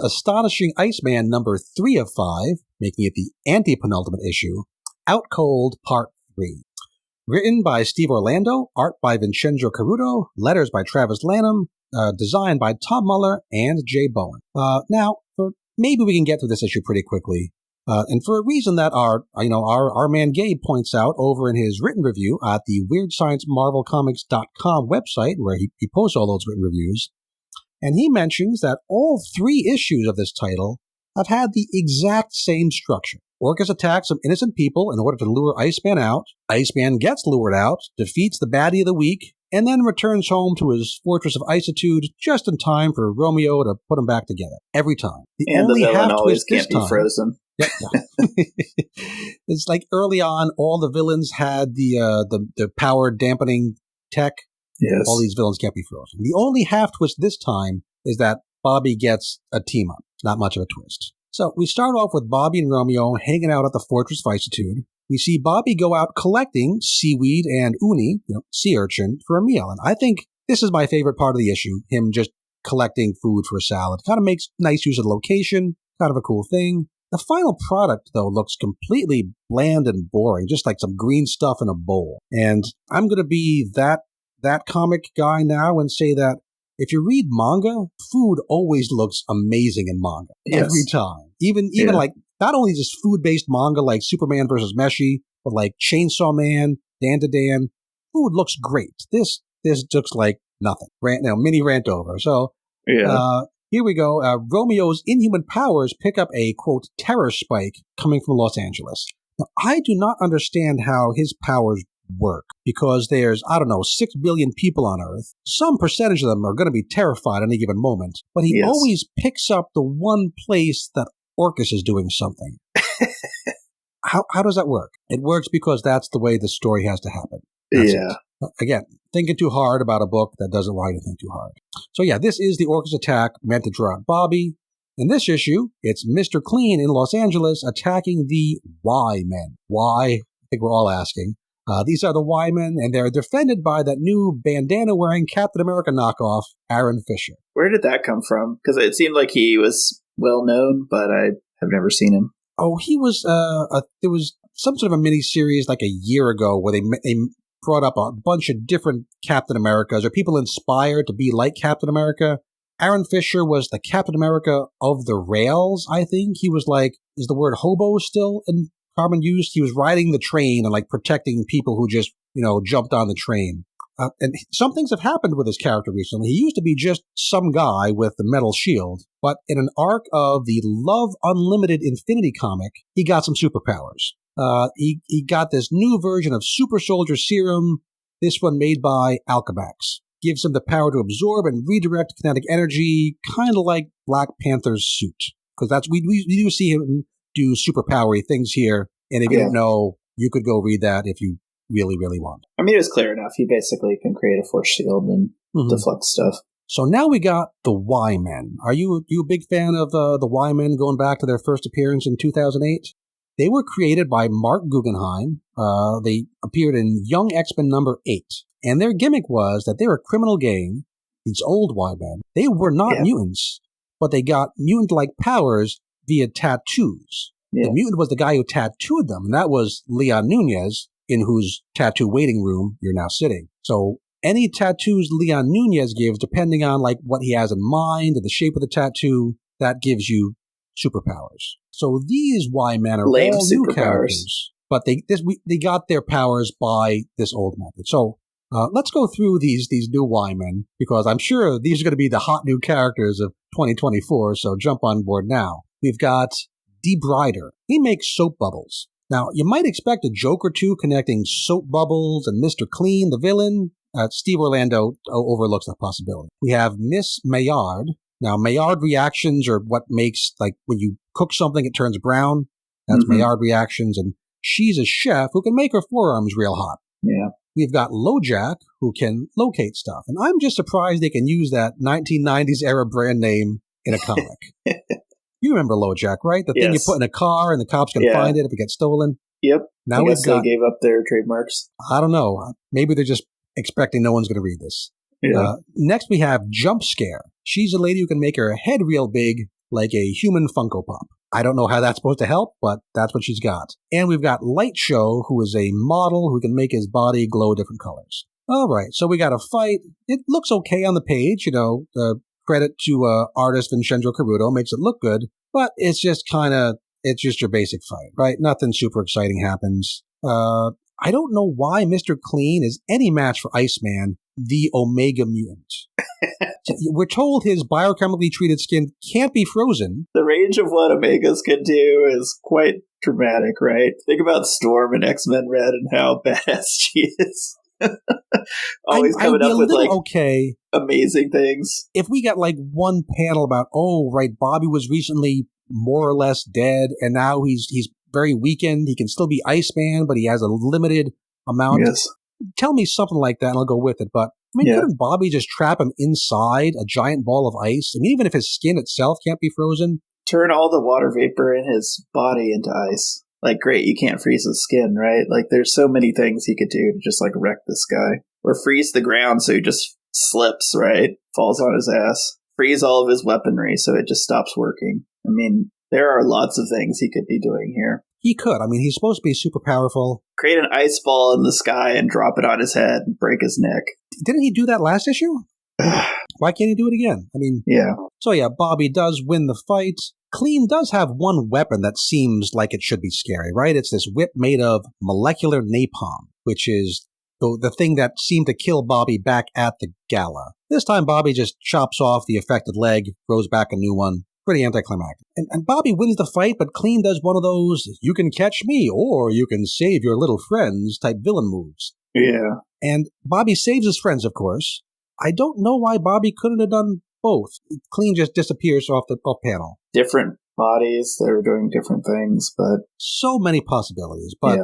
Astonishing Iceman number 3 of 5, making it the anti-penultimate issue, Out Cold Part 3. Written by Steve Orlando, art by Vincenzo Carratu, letters by Travis Lanham, designed by Tom Muller and Jay Bowen. Now, maybe we can get through this issue pretty quickly. And for a reason that our man Gabe points out over in his written review at the WeirdScienceMarvelComics.com website, where he posts all those written reviews. And he mentions that all 3 issues of this title have had the exact same structure. Orcus attacks some innocent people in order to lure Iceman out. Iceman gets lured out, defeats the baddie of the week, and then returns home to his fortress of Icitude just in time for Romeo to put them back together. Every time. The villain always can't be frozen. Yep. It's like early on, all the villains had the power dampening tech. Yes. All these villains can't be frozen. The only half twist this time is that Bobby gets a team up. Not much of a twist. So we start off with Bobby and Romeo hanging out at the Fortress of Icitude. We see Bobby go out collecting seaweed and uni, sea urchin, for a meal. And I think this is my favorite part of the issue, him just collecting food for a salad. Kind of makes nice use of the location, kind of a cool thing. The final product, though, looks completely bland and boring, just like some green stuff in a bowl. And I'm going to be that comic guy now and say that if you read manga, food always looks amazing in manga. Yes. Every time. Even like, not only just food-based manga like Superman vs. Meshi, but like Chainsaw Man, Dan to Dan, food looks great. This looks like nothing. Mini rant over. So, here we go. Romeo's inhuman powers pick up a, quote, terror spike coming from Los Angeles. Now, I do not understand how his powers work, because there's, 6 billion people on Earth. Some percentage of them are going to be terrified at any given moment, but he always picks up the one place that Orcus is doing something. How does that work? It works because that's the way the story has to happen. That's it. Again, thinking too hard about a book that doesn't want you to think too hard. So this is the Orcus attack meant to draw out Bobby. In this issue, it's Mr. Clean in Los Angeles attacking the Y-Men. Why? I think we're all asking. These are the Y-Men, and they're defended by that new bandana-wearing Captain America knockoff, Aaron Fisher. Where did that come from? Because it seemed like he was well-known, but I have never seen him. Oh, he was, there was some sort of a mini-series like a year ago where they brought up a bunch of different Captain Americas, or people inspired to be like Captain America. Aaron Fisher was the Captain America of the rails, I think. He was like, is the word hobo still in common use? He was riding the train and like protecting people who just, jumped on the train. And some things have happened with his character recently. He used to be just some guy with the metal shield, but in an arc of the Love Unlimited Infinity comic, he got some superpowers. He got this new version of Super Soldier Serum, this one made by Alchemax. Gives him the power to absorb and redirect kinetic energy, kind of like Black Panther's suit. Because we do see him do superpowery things here, and if you don't know, you could go read that if you really, really want. I mean, it was clear enough. He basically can create a force shield and deflect stuff. So now we got the Y-Men. Are you a big fan of the Y-Men going back to their first appearance in 2008? They were created by Mark Guggenheim. They appeared in Young X-Men number 8. And their gimmick was that they were a criminal gang, these old Y-Men. They were not mutants, but they got mutant-like powers via tattoos. Yeah. The mutant was the guy who tattooed them, and that was Leon Nunez, in whose tattoo waiting room you're now sitting. So any tattoos Leon Nunez gives, depending on like what he has in mind and the shape of the tattoo, that gives you superpowers. So these Y-Men are all new characters, but they got their powers by this old method. So let's go through these new Y-Men, because I'm sure these are going to be the hot new characters of 2024, so jump on board now. We've got DeBrider. He makes soap bubbles. Now, you might expect a joke or two connecting soap bubbles and Mr. Clean, the villain. Steve Orlando overlooks that possibility. We have Miss Maillard. Now, Maillard reactions are what makes, like, when you cook something, it turns brown. That's Maillard reactions, and she's a chef who can make her forearms real hot. Yeah. We've got LoJack, who can locate stuff. And I'm just surprised they can use that 1990s era brand name in a comic. You remember LoJack, right? The thing you put in a car and the cops can find it if it gets stolen. Yep. Now I guess they gave up their trademarks. I don't know. Maybe they're just expecting no one's going to read this. Yeah. Next we have Jump Scare. She's a lady who can make her head real big like a human Funko Pop. I don't know how that's supposed to help, but that's what she's got. And we've got Light Show, who is a model who can make his body glow different colors. All right, so we got a fight. It looks okay on the page, credit to artist Vincenzo Carratu, makes it look good, but it's just your basic fight, right? Nothing super exciting happens. I don't know why Mr. Clean is any match for Iceman, the Omega Mutant. We're told his biochemically treated skin can't be frozen. The range of what Omegas can do is quite dramatic, right? Think about Storm and X-Men Red and how badass she is. Always coming up with amazing things. If we got one panel about, Bobby was recently more or less dead, and now he's very weakened. He can still be Iceman, but he has a limited amount. Yes. Tell me something like that, and I'll go with it. But couldn't Bobby just trap him inside a giant ball of ice? I mean, even if his skin itself can't be frozen, turn all the water vapor in his body into ice. Great, you can't freeze his skin, right? There's so many things he could do to just, wreck this guy. Or freeze the ground so he just slips, right? Falls on his ass. Freeze all of his weaponry so it just stops working. I mean, there are lots of things he could be doing here. He could. I mean, he's supposed to be super powerful. Create an ice ball in the sky and drop it on his head and break his neck. Didn't he do that last issue? Why can't he do it again? I mean, yeah. So Bobby does win the fight. Clean does have one weapon that seems like it should be scary, right? It's this whip made of molecular napalm, which is the thing that seemed to kill Bobby back at the gala. This time, Bobby just chops off the affected leg, grows back a new one. Pretty anticlimactic. And Bobby wins the fight, but Clean does one of those, you can catch me, or you can save your little friends type villain moves. Yeah. And Bobby saves his friends, of course. I don't know why Bobby couldn't have done both. Clean just disappears off the panel. Different bodies, they were doing different things, but... So many possibilities, but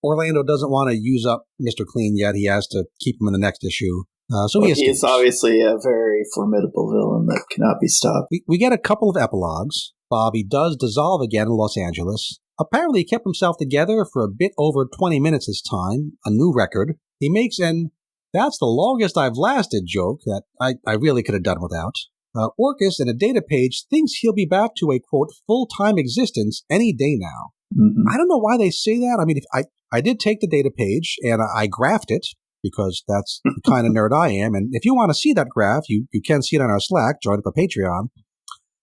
Orlando doesn't want to use up Mr. Clean yet. He has to keep him in the next issue. He's obviously a very formidable villain that cannot be stopped. We get a couple of epilogues. Bobby does dissolve again in Los Angeles. Apparently he kept himself together for a bit over 20 minutes this time, a new record. He makes an "that's the longest I've lasted" joke that I really could have done without. Orcus, in a data page, thinks he'll be back to a, quote, full-time existence any day now. Mm-hmm. I don't know why they say that. I mean, I did take the data page and I graphed it, because that's the kind of nerd I am. And if you want to see that graph, you can see it on our Slack, join up a Patreon.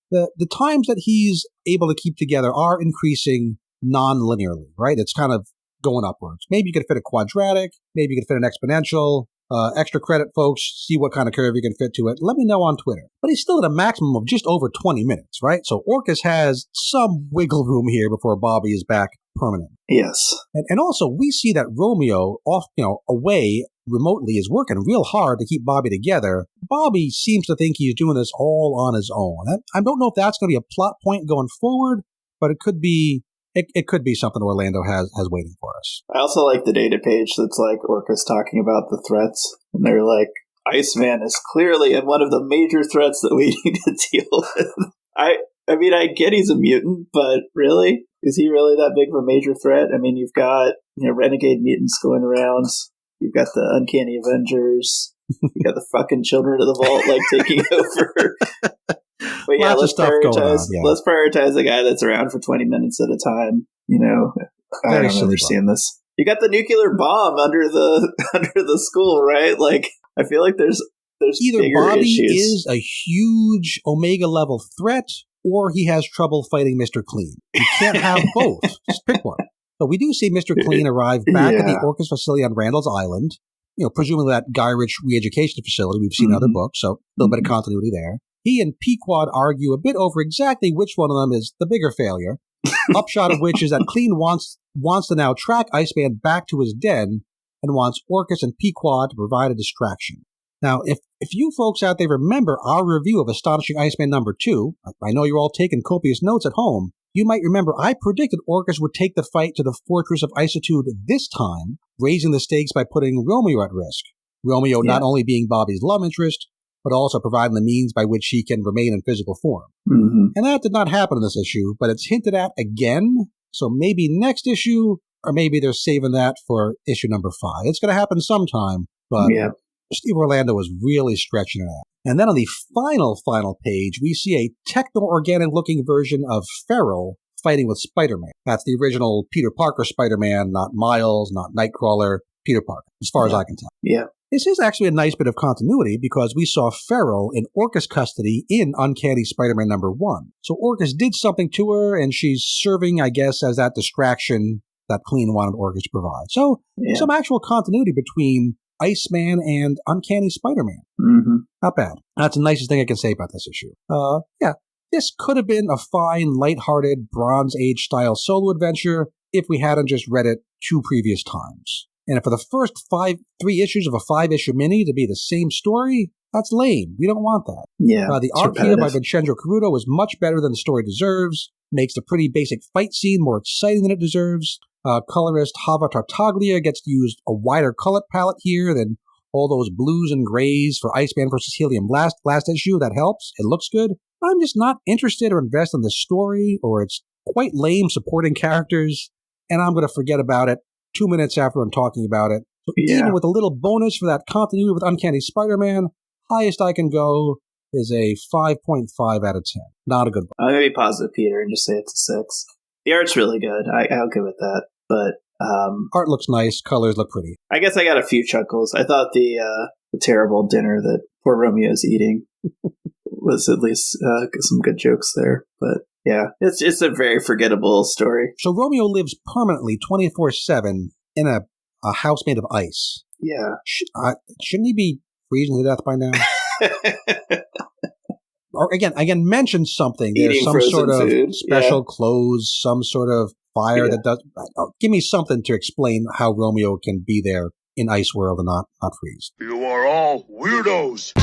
The times that he's able to keep together are increasing non-linearly, right? It's kind of going upwards. Maybe you could fit a quadratic, maybe you could fit an exponential. Extra credit, folks. See what kind of curve you can fit to it. Let me know on Twitter. But he's still at a maximum of just over 20 minutes, right? So Orcus has some wiggle room here before Bobby is back permanent. Yes. And also, we see that Romeo, away remotely, is working real hard to keep Bobby together. Bobby seems to think he's doing this all on his own. I don't know if that's going to be a plot point going forward, but it could be. It could be something Orlando has waiting for us. I also like the data page that's Orcus talking about the threats. And they're like, Iceman is clearly one of the major threats that we need to deal with. I mean, I get he's a mutant, but really? Is he really that big of a major threat? I mean, you've got renegade mutants going around. You've got the Uncanny Avengers. You've got the fucking Children of the Vault taking over. But yeah, let's prioritize the guy that's around for 20 minutes at a time. I don't understand this. You got the nuclear bomb under the school, right? I feel like there's either bigger Bobby issues. Is a huge Omega level threat, or he has trouble fighting Mr. Clean. You can't have both. Just pick one. So we do see Mr. Clean arrive back at the Orcus facility on Randall's Island. Presumably that Guy Rich re-education facility we've seen in other books, so a little bit of continuity there. He and Pequod argue a bit over exactly which one of them is the bigger failure. Upshot of which is that Clean wants to now track Iceman back to his den and wants Orcus and Pequod to provide a distraction. Now, if you folks out there remember our review of Astonishing Iceman number 2, I know you're all taking copious notes at home, you might remember I predicted Orcus would take the fight to the Fortress of Isitude this time, raising the stakes by putting Romeo at risk. Romeo not only being Bobby's love interest, but also providing the means by which he can remain in physical form. Mm-hmm. And that did not happen in this issue, but it's hinted at again, so maybe next issue, or maybe they're saving that for issue number 5. It's going to happen sometime, but Steve Orlando was really stretching it out. And then on the final page, we see a techno-organic-looking version of Feral fighting with Spider-Man. That's the original Peter Parker Spider-Man, not Miles, not Nightcrawler, Peter Parker, as far as I can tell. Yeah. This is actually a nice bit of continuity because we saw Feral in Orcus custody in Uncanny Spider-Man #1. So Orcus did something to her, and she's serving, I guess, as that distraction that Clean wanted Orcus to provide. So some actual continuity between Iceman and Uncanny Spider-Man. Mm-hmm. Not bad. That's the nicest thing I can say about this issue. This could have been a fine, lighthearted, Bronze Age style solo adventure if we hadn't just read it 2 previous times. And for the first 3 issues of a 5-issue mini to be the same story, that's lame. We don't want that. Yeah. The art here by Vincenzo Carratu was much better than the story deserves, makes the pretty basic fight scene more exciting than it deserves. Colorist Hava Tartaglia gets to use a wider color palette here than all those blues and grays for Iceman versus Helium last issue. That helps. It looks good. I'm just not interested or invested in the story, or it's quite lame supporting characters, and I'm going to forget about it 2 minutes after I'm talking about it. So even with a little bonus for that continuity with Uncanny Spider-Man, highest I can go is a 5.5 out of 10. Not a good one. I'm going to be positive, Peter, and just say it's a 6. The art's really good. I'll give it that. But art looks nice. Colors look pretty. I guess I got a few chuckles. I thought the terrible dinner that poor Romeo's eating was at least some good jokes there. But yeah, it's a very forgettable story. So Romeo lives permanently 24/7 in a house made of ice. Yeah. Shouldn't he be freezing to death by now? Or again, mention something. There's some sort of food. special clothes, some sort of fire that does. Give me something to explain how Romeo can be there in Ice World and not freeze. You are all weirdos.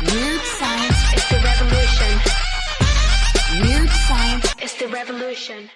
Weird science is the revolution. Weird science is the revolution.